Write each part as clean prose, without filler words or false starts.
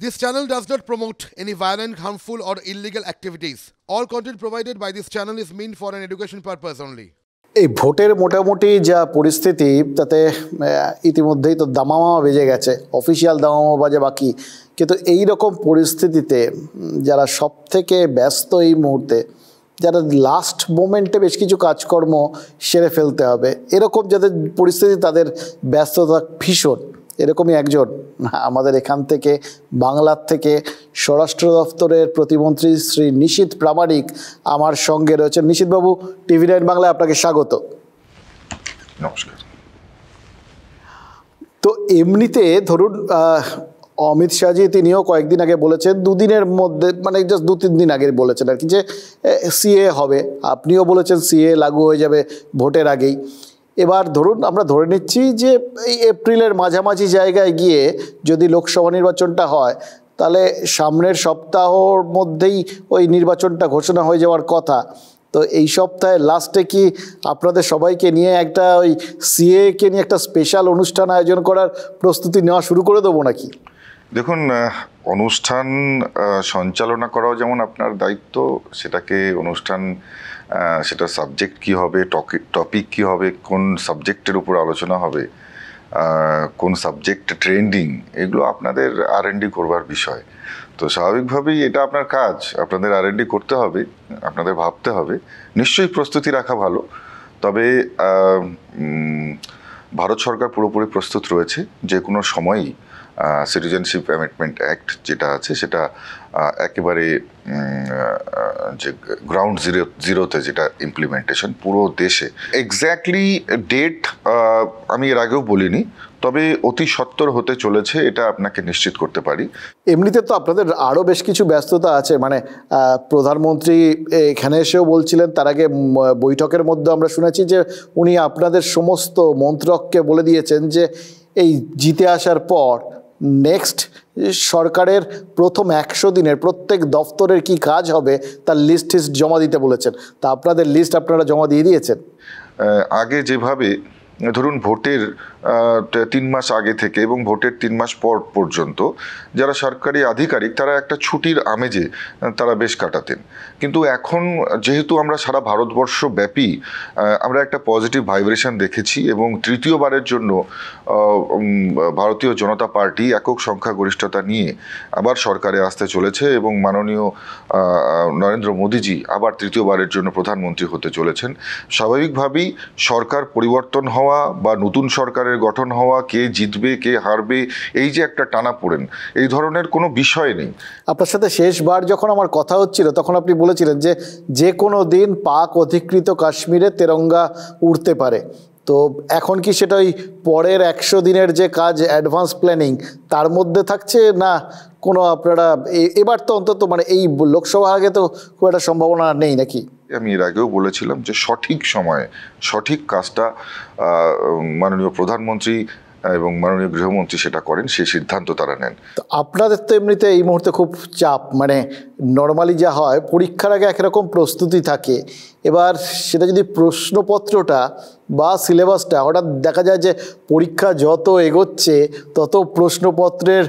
This channel does not promote any violent, harmful, or illegal activities. All content provided by this channel is meant for an education purpose only. এই ভোটের মোটামুটি যা পরিস্থিতি তাতে ইতিমধ্যেই তো দামামা বেজে গেছে, অফিসিয়াল দামামা বাজে বাকি, কিন্তু এই রকম পরিস্থিতিতে যারা সব থেকে ব্যস্ত এই মুহূর্তে, যারা লাস্ট মোমেন্টে বেশ কিছু কাজকর্ম সেরে ফেলতে হবে, এরকম যাদের পরিস্থিতি তাদের ব্যস্ততা ভীষণ, এরকমই একজন আমাদের এখান থেকে বাংলার থেকে স্বরাষ্ট্র দপ্তরের প্রতিমন্ত্রী শ্রী নিশীথ প্রামাণিক আমার সঙ্গে রয়েছেন। নিশীথবাবু, TV9 বাংলায় আপনাকে স্বাগত। নমস্কার। তো এমনিতে ধরুন অমিত শাহজি তিনিও কয়েকদিন আগে বলেছেন, দুদিনের মধ্যে মানে জাস্ট 2-3 দিন আগে বলেছেন আর কি, যে CA হবে। আপনিও বলেছেন CA লাগু হয়ে যাবে ভোটের আগেই। এবার ধরুন আমরা ধরে নিচ্ছি যে এই এপ্রিলের মাঝামাঝি জায়গায় গিয়ে যদি লোকসভা নির্বাচনটা হয়, তাহলে সামনের সপ্তাহর মধ্যেই ওই নির্বাচনটা ঘোষণা হয়ে যাওয়ার কথা। তো এই সপ্তাহে লাস্টে কি আপনাদের সবাইকে নিয়ে একটা ওই CA-কে নিয়ে একটা স্পেশাল অনুষ্ঠান আয়োজন করার প্রস্তুতি নেওয়া শুরু করে দেবো নাকি? দেখুন, অনুষ্ঠান সঞ্চালনা করাও যেমন আপনার দায়িত্ব, সেটাকে অনুষ্ঠান সেটা সাবজেক্ট কি হবে, টপিক কি হবে, কোন সাবজেক্টের উপর আলোচনা হবে, কোন সাবজেক্ট ট্রেন্ডিং, এগুলো আপনাদের R&D করবার বিষয়। তো স্বাভাবিকভাবেই এটা আপনার কাজ, আপনাদের R&D করতে হবে, আপনাদের ভাবতে হবে। নিশ্চয়ই প্রস্তুতি রাখা ভালো, তবে ভারত সরকার পুরোপুরি প্রস্তুত রয়েছে। যে কোনো সময়ই সিটিজেনশিপ অ্যামেন্ডমেন্ট অ্যাক্ট যেটা আছে সেটা একেবারে যে গ্রাউন্ড জিরোতে যেটা ইমপ্লিমেন্টেশন পুরো দেশে। এক্স্যাক্টলি ডেট আমি এর আগেও বলিনি, তবে অতি সত্বর হতে চলেছে, এটা আপনাকে নিশ্চিত করতে পারি। এমনিতে তো আপনাদের আরও বেশ কিছু ব্যস্ততা আছে, মানে প্রধানমন্ত্রী এখানে এসেও বলছিলেন, তার আগে বৈঠকের মধ্যে আমরা শুনেছি যে উনি আপনাদের সমস্ত মন্ত্রককে বলে দিয়েছেন যে এই জিতে আসার পর নেক্সট সরকারের প্রথম 100 দিনের প্রত্যেক দফতরের কি কাজ হবে তার লিস্ট জমা দিতে বলেছেন। তা আপনাদের লিস্ট আপনারা জমা দিয়ে দিয়েছেন? আগে যেভাবে ধরুন ভোটের 3 মাস আগে থেকে এবং ভোটের 3 মাস পর পর্যন্ত যারা সরকারি আধিকারিক তারা একটা ছুটির আমেজে তারা বেশ কাটাতেন, কিন্তু এখন যেহেতু আমরা সারা ভারতবর্ষ ব্যাপী আমরা একটা পজিটিভ ভাইব্রেশন দেখেছি এবং তৃতীয়বারের জন্য ভারতীয় জনতা পার্টি একক সংখ্যাগরিষ্ঠতা নিয়ে আবার সরকারে আসতে চলেছে এবং মাননীয় নরেন্দ্র মোদীজি আবার তৃতীয়বারের জন্য প্রধানমন্ত্রী হতে চলেছেন। স্বাভাবিকভাবেই সরকার পরিবর্তন হওয়া বা নতুন সরকারের গঠন হওয়া, কে জিতবে কে হারবে, এই যে একটা টানাপোড়েন, এই ধরনের কোনো বিষয় নেই। আপনার সাথে শেষবার যখন আমার কথা হচ্ছিল তখন আপনি বলেছিলেন যে যে কোনো দিন পাক অধিকৃত কাশ্মীরে তেরঙ্গা উড়তে পারে। তো এখন কি সেটা ওই পরের 100 দিনের যে কাজ অ্যাডভান্স প্ল্যানিং তার মধ্যে থাকছে, না কোনো আপনারা এবার তো অন্তত মানে এই লোকসভা আগে তো খুব একটা সম্ভাবনা নেই নাকি? আমি এর আগেও বলেছিলাম যে সঠিক সময়ে সঠিক কাজটা মাননীয় প্রধানমন্ত্রী এবং মাননীয় গৃহমন্ত্রী সেটা করেন, সেই সিদ্ধান্ত তারা নেন। তো আপনাদের তো এমনিতে এই মুহূর্তে খুব চাপ, মানে নর্মালি যা হয় পরীক্ষার আগে একরকম প্রস্তুতি থাকে, এবার সেটা যদি প্রশ্নপত্রটা বা সিলেবাসটা হঠাৎ দেখা যায় যে পরীক্ষা যত এগোচ্ছে তত প্রশ্নপত্রের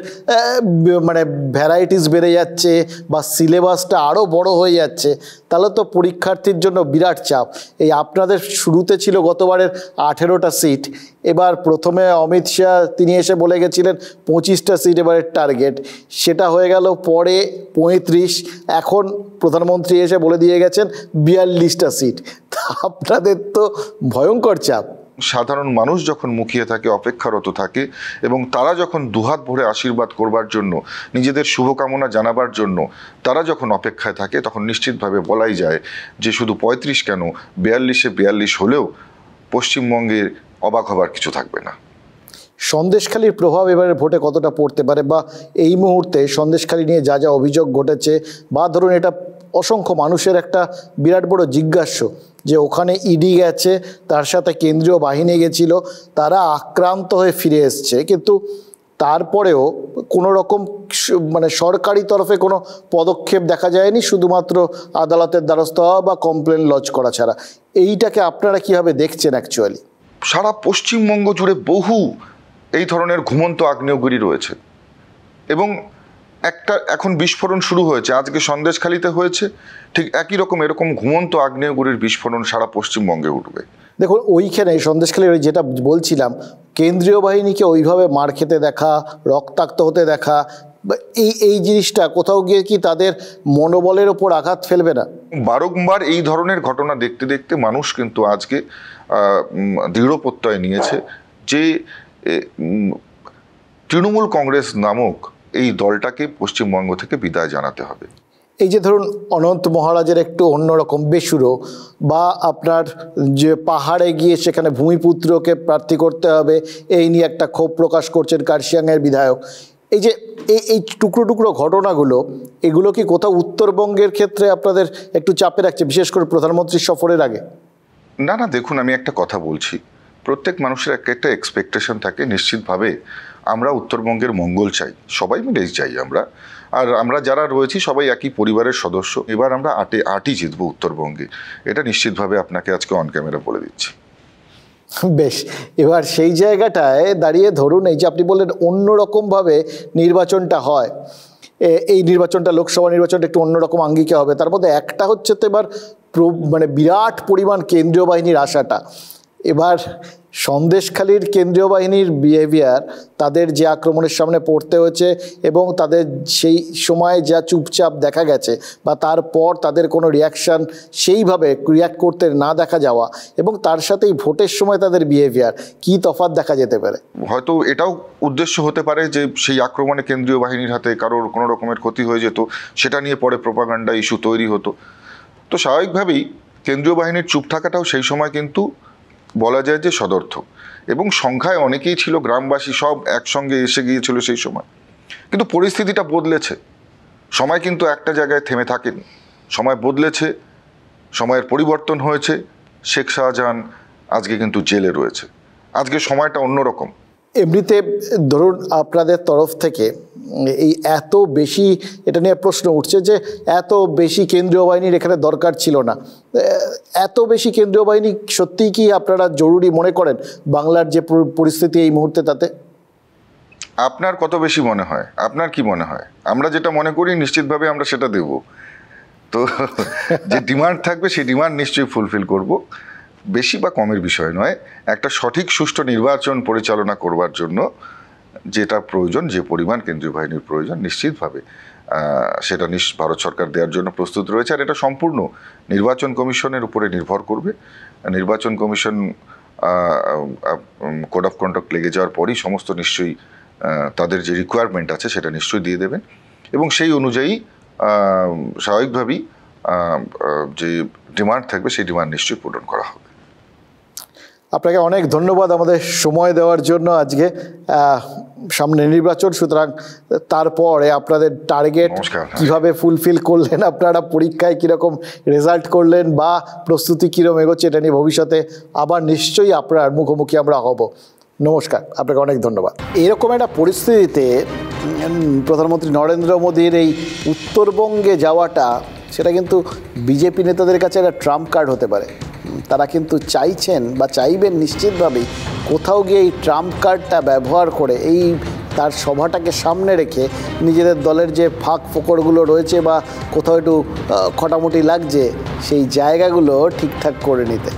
মানে ভ্যারাইটিস বেড়ে যাচ্ছে বা সিলেবাসটা আরও বড় হয়ে যাচ্ছে, তাহলে তো পরীক্ষার্থীর জন্য বিরাট চাপ। এই আপনাদের শুরুতে ছিল গতবারের 18টা সিট, এবার প্রথমে অমিত শাহ তিনি এসে বলে গেছিলেন 25টা সিট এবারের টার্গেট, সেটা হয়ে গেল পরে 35, এখন প্রধানমন্ত্রী এসে বলে দিয়ে গেছেন 42টা সিট। আপনাদের তো ভয়ঙ্কর চাপ। সাধারণ মানুষ যখন মুখিয়ে থাকে, অপেক্ষারত থাকে এবং তারা যখন দুহাত ভরে আশীর্বাদ করবার জন্য, নিজেদের শুভকামনা জানাবার জন্য তারা যখন অপেক্ষায় থাকে, তখন নিশ্চিতভাবে বলাই যায় যে শুধু 35 কেন 42-এ 42 হলেও পশ্চিমবঙ্গের অবাক হবার কিছু থাকবে না। সন্দেশখালীর প্রভাব এবারে ভোটে কতটা পড়তে পারে, বা এই মুহূর্তে সন্দেশখালী নিয়ে যা যা অভিযোগ ঘটেছে, বা ধরুন এটা অসংখ্য মানুষের একটা বিরাট বড় জিজ্ঞাস্য যে ওখানে ইডি গেছে, তার সাথে কেন্দ্রীয় বাহিনী গেছিল, তারা আক্রান্ত হয়ে ফিরে এসছে, কিন্তু তারপরেও কোনো রকম মানে সরকারি তরফে কোনো পদক্ষেপ দেখা যায়নি, শুধুমাত্র আদালতের দ্বারস্থ হওয়া বা কমপ্লেন লজ করা ছাড়া। এইটাকে আপনারা কীভাবে দেখছেন? অ্যাকচুয়ালি সারা পশ্চিমবঙ্গ জুড়ে বহু এই ধরনের ঘুমন্ত আগ্নেয়গিরি রয়েছে এবং একটা এখন বিস্ফোরণ শুরু হয়েছে, আজকে সন্দেশখালিতে হয়েছে, ঠিক একই রকম এরকম ঘুমন্ত আগ্নেয়গিরির বিস্ফোরণ সারা পশ্চিমবঙ্গে উঠবে। দেখুন ওইখানে সন্দেশখালী যেটা বলছিলাম, কেন্দ্রীয় বাহিনীকে ওইভাবে মার খেতে দেখা, রক্তাক্ত হতে দেখা, এই জিনিসটা কোথাও গিয়ে কি তাদের মনোবলের ওপর আঘাত ফেলবে না? বারংবার এই ধরনের ঘটনা দেখতে দেখতে মানুষ কিন্তু আজকে দৃঢ় প্রত্যয় নিয়েছে যে তৃণমূল কংগ্রেস নামক এই দলটাকে পশ্চিমবঙ্গ থেকে বিদায় জানাতে হবে। এই যে ধরুন অনন্ত মহারাজের একটু অন্যরকম বেসুরো, বা আপনার যে পাহাড়ে গিয়ে সেখানে ভূমিপুত্রকে প্রার্থী করতে হবে, এই নিয়ে একটা ক্ষোভ প্রকাশ করছেন কার্শিয়াংয়ের বিধায়ক, এই যে এই টুকরো টুকরো ঘটনাগুলো, এগুলো কি কোথাও উত্তরবঙ্গের ক্ষেত্রে আপনাদের একটু চাপে রাখছে, বিশেষ করে প্রধানমন্ত্রীর সফরের আগে? না না, দেখুন আমি একটা কথা বলছি, প্রত্যেক মানুষের একটা এক্সপেকটেশন থাকে। নিশ্চিতভাবে আমরা উত্তরবঙ্গের মঙ্গল চাই, সবাই মিলেই চাই আমরা, আর আমরা যারা রয়েছি সবাই একই পরিবারের সদস্য। এবার আমরা আটই জিতবো উত্তরবঙ্গে, এটা নিশ্চিতভাবে আপনাকে আজকে অন ক্যামেরা বলে দিচ্ছি। বেশ, এবার সেই জায়গাটায় দাঁড়িয়ে ধরুন এই যে আপনি বললেন অন্যরকমভাবে নির্বাচনটা হয়, এই নির্বাচনটা লোকসভা নির্বাচনটা একটু অন্যরকম আঙ্গিকে হবে, তার মধ্যে একটা হচ্ছে তো এবার মানে বিরাট পরিমাণ কেন্দ্রীয় বাহিনীর আসাটা। এবার সন্দেশখালীর কেন্দ্রীয় বাহিনীর বিহেভিয়ার, তাদের যে আক্রমণের সামনে পড়তে হয়েছে এবং তাদের সেই সময় যা চুপচাপ দেখা গেছে বা তারপর তাদের কোনো রিয়াকশান সেইভাবে রিয়াক্ট করতে না দেখা যাওয়া, এবং তার সাথেই ভোটের সময় তাদের বিহেভিয়ার, কি তফাৎ দেখা যেতে পারে? হয়তো এটাও উদ্দেশ্য হতে পারে যে সেই আক্রমণে কেন্দ্রীয় বাহিনীর হাতে কারোর কোনো রকমের ক্ষতি হয়ে যেত, সেটা নিয়ে পরে প্রোপাগান্ডা ইস্যু তৈরি হতো। তো স্বাভাবিকভাবেই কেন্দ্রীয় বাহিনীর চুপ থাকাটাও সেই সময় কিন্তু বলা যায় যে সদর্থক, এবং সংখ্যায় অনেকেই ছিল, গ্রামবাসী সব একসঙ্গে এসে গিয়েছিল সেই সময়। কিন্তু পরিস্থিতিটা বদলেছে, সময় কিন্তু একটা জায়গায় থেমে থাকেনি, সময় বদলেছে, সময়ের পরিবর্তন হয়েছে। শেখ শাহজাহান আজকে কিন্তু জেলে রয়েছে, আজকে সময়টা অন্যরকম। এমনিতে ধরুন আপনাদের তরফ থেকে এই এত বেশি, এটা নিয়ে প্রশ্ন উঠছে যে এত বেশি কেন্দ্রীয় বাহিনীর এখানে দরকার ছিল না, এত বেশি কেন্দ্রীয় বাহিনী সত্যিই কি আপনারা জরুরি মনে করেন বাংলার যে পরিস্থিতি এই মুহূর্তে তাতে? আপনার কত বেশি মনে হয়, আপনার কি মনে হয়? আমরা যেটা মনে করি নিশ্চিতভাবে আমরা সেটা দেব। তো যে ডিমান্ড থাকবে সেই ডিমান্ড নিশ্চয়ই ফুলফিল করব, বেশি বা কমের বিষয় নয়। একটা সঠিক সুষ্ঠু নির্বাচন পরিচালনা করবার জন্য যেটা প্রয়োজন, যে পরিমাণ কেন্দ্রীয় বাহিনীর প্রয়োজন, নিশ্চিতভাবে সেটা ভারত সরকার দেওয়ার জন্য প্রস্তুত রয়েছে। আর এটা সম্পূর্ণ নির্বাচন কমিশনের উপরে নির্ভর করবে। নির্বাচন কমিশন কোড অফ কন্ডাক্ট লেগে যাওয়ার পরই সমস্ত নিশ্চয়ই তাদের যে রিকোয়ারমেন্ট আছে সেটা নিশ্চয়ই দিয়ে দেবেন, এবং সেই অনুযায়ী স্বাভাবিকভাবেই যে ডিমান্ড থাকবে সেই ডিমান্ড নিশ্চয়ই পূরণ করা হবে। আপনাকে অনেক ধন্যবাদ আমাদের সময় দেওয়ার জন্য। আজকে সামনে নির্বাচন, সুতরাং তারপরে আপনাদের টার্গেট কিভাবে ফুলফিল করলেন, আপনারা পরীক্ষায় কীরকম রেজাল্ট করলেন বা প্রস্তুতি কীরকম এগোচ্ছে, এটা নিয়ে ভবিষ্যতে আবার নিশ্চয়ই আপনার মুখোমুখি আমরা হব। নমস্কার, আপনাকে অনেক ধন্যবাদ। এরকম একটা পরিস্থিতিতে প্রধানমন্ত্রী নরেন্দ্র মোদীর এই উত্তরবঙ্গে যাওয়াটা, সেটা কিন্তু বিজেপি নেতাদের কাছে একটা ট্রাম্প কার্ড হতে পারে। তারা কিন্তু চাইছেন বা চাইবেন নিশ্চিতভাবেই কোথাও গিয়ে এই ট্রাম্প কার্ডটা ব্যবহার করে, এই তার সভাটাকে সামনে রেখে নিজেদের দলের যে ফাঁক ফোকরগুলো রয়েছে বা কোথাও একটু খটামুটি লাগছে সেই জায়গাগুলো ঠিকঠাক করে নিতে।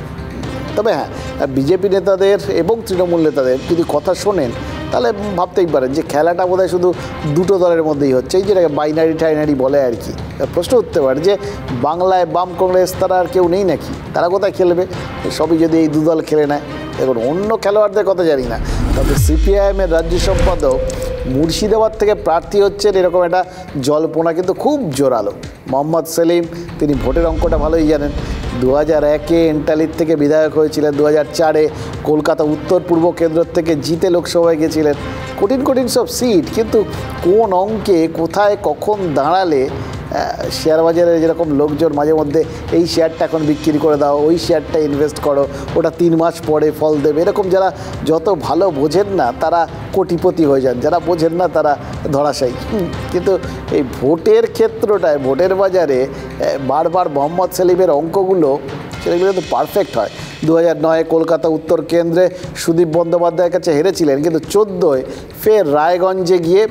তবে হ্যাঁ, বিজেপি নেতাদের এবং তৃণমূল নেতাদের যদি কথা শোনেন তাহলে ভাবতেই পারেন যে খেলাটা বোধহয় শুধু দুটো দলের মধ্যেই হচ্ছে, এই যেটাকে বাইনারি টাইনারি বলে আর কি। প্রশ্ন উঠতে পারে যে বাংলায় বাম কংগ্রেস তারা আর কেউ নেই নাকি, তারা কোথায় খেলবে? সবই যদি এই দুদল খেলে নেয়। দেখুন, অন্য খেলোয়াড়দের কথা জানি না, তবে সিপিআইএমের রাজ্য সম্পাদক মুর্শিদাবাদ থেকে প্রার্থী হচ্ছেন, এরকম একটা জল্পনা কিন্তু খুব জোরালো। মোহাম্মদ সেলিম, তিনি ভোটের অঙ্কটা ভালোই জানেন। 2001-এ এন্টালির থেকে বিধায়ক হয়েছিলেন, 2004-এ কলকাতা উত্তর পূর্ব কেন্দ্র থেকে জিতে লোকসভায় গেছিলেন। কঠিন কঠিন সব সিট, কিন্তু কোন অঙ্কে কোথায় কখন দাঁড়ালে শেয়ার বাজারে যেরকম লোকজন মাঝে মধ্যে এই শেয়ারটা এখন বিক্রি করে দাও, ওই শেয়ারটা ইনভেস্ট করো, ওটা 3 মাস পরে ফল দেবে, এরকম যারা যত ভালো বোঝেন না তারা কোটিপতি হয়ে যান, যারা বোঝেন না তারা ধরাশায়ী। কিন্তু এই ভোটের ক্ষেত্রটায়, ভোটের বাজারে বারবার মোহাম্মদ সেলিমের অঙ্কগুলো সেগুলো কিন্তু পারফেক্ট হয়। 2009-এ কলকাতা উত্তর কেন্দ্রে সুদীপ বন্দ্যোপাধ্যায়ের কাছে হেরেছিলেন, কিন্তু 2014-এ ফের রায়গঞ্জে গিয়ে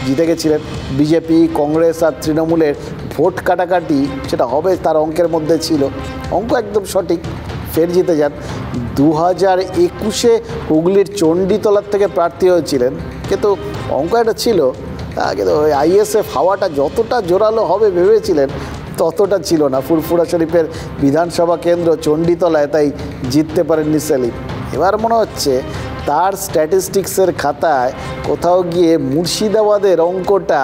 জিতে গেছিলেন। বিজেপি, কংগ্রেস আর তৃণমূলের ভোট কাটাকাটি সেটা হবে তার অঙ্কের মধ্যে ছিল, অঙ্ক একদম সঠিক, ফের জিতে যান। 2021-এ হুগলির চণ্ডীতলার থেকে প্রার্থী হয়েছিলেন, কিন্তু অঙ্ক একটা ছিল, কিন্তু ওই আইএসএফ হাওয়াটা যতটা জোরালো হবে ভেবেছিলেন ততটা ছিল না। ফুরফুরা শরীফের বিধানসভা কেন্দ্র চণ্ডীতলায়, তাই জিততে পারেননি সেলিম। এবার মনে হচ্ছে তার স্ট্যাটিস্টিক্সের খাতায় কোথাও গিয়ে মুর্শিদাবাদের অঙ্কটা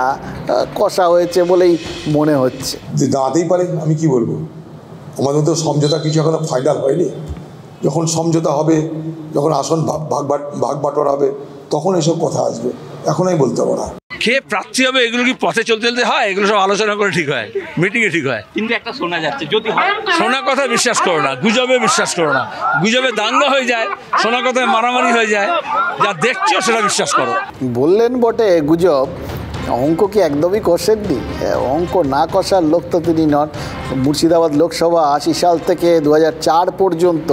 কষা হয়েছে বলেই মনে হচ্ছে। যে দাঁড়াতেই পারে, আমি কি বলবো, আমাদের তো সমঝোতা কিছু এখনো ফাইনাল হয়নি। যখন সমঝোতা হবে, যখন আসন ভাগ বাটোয়ারা হবে, তখন এসব কথা আসবে, এখনই বলতে পারবো না। কে প্রার্থী হবে এগুলো কি পথে চলতে চলতে হয়? এগুলো সব আলোচনা করে ঠিক হয়, মিটিংয়ে ঠিক হয়। কিন্তু একটা শোনা যাচ্ছে, যদি হয়, শোনা কথা বিশ্বাস করো না, গুজবে বিশ্বাস করো না। গুজবে দাঙ্গা হয়ে যায়, শোনা কথায় মারামারি হয়ে যায়, যা দেখছো সেটা বিশ্বাস করো। বললেন বটে গুজব, অঙ্ক কি একদমই কষেননি? অঙ্ক না কষার লোক তো তিনি নন। মুর্শিদাবাদ লোকসভা 80 সাল থেকে 2004 পর্যন্ত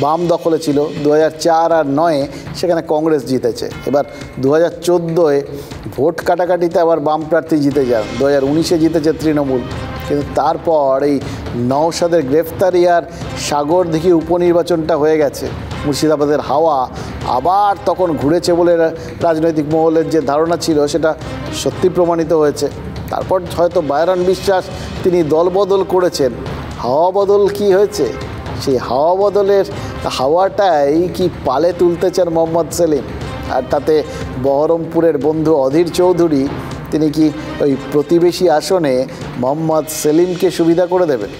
বাম দখলে ছিল। 2004 আর 2009 সেখানে কংগ্রেস জিতেছে। এবার 2014-এ ভোট কাটাকাটিতে আবার বাম প্রার্থী জিতে যান। 2019-এ জিতেছে তৃণমূল। কিন্তু তারপর এই নওশাদের গ্রেফতারি আর সাগরদিঘি উপনির্বাচনটা হয়ে গেছে। মুর্শিদাবাদের হাওয়া আবার তখন ঘুরেছে বলে রাজনৈতিক মহলের যে ধারণা ছিল সেটা সত্যি প্রমাণিত হয়েছে। তারপর হয়তো বায়রান বিশ্বাস তিনি দলবদল করেছেন, হাওয়া বদল কি হয়েছে, সেই হাওয়া বদলের হাওয়াটাই কি পালে তুলতে চান মোহাম্মদ সেলিম। আর তাতে বহরমপুরের বন্ধু অধীর চৌধুরী তিনি কি ওই প্রতিবেশী আসনে মোহাম্মদ সেলিমকে সুবিধা করে দেবেন?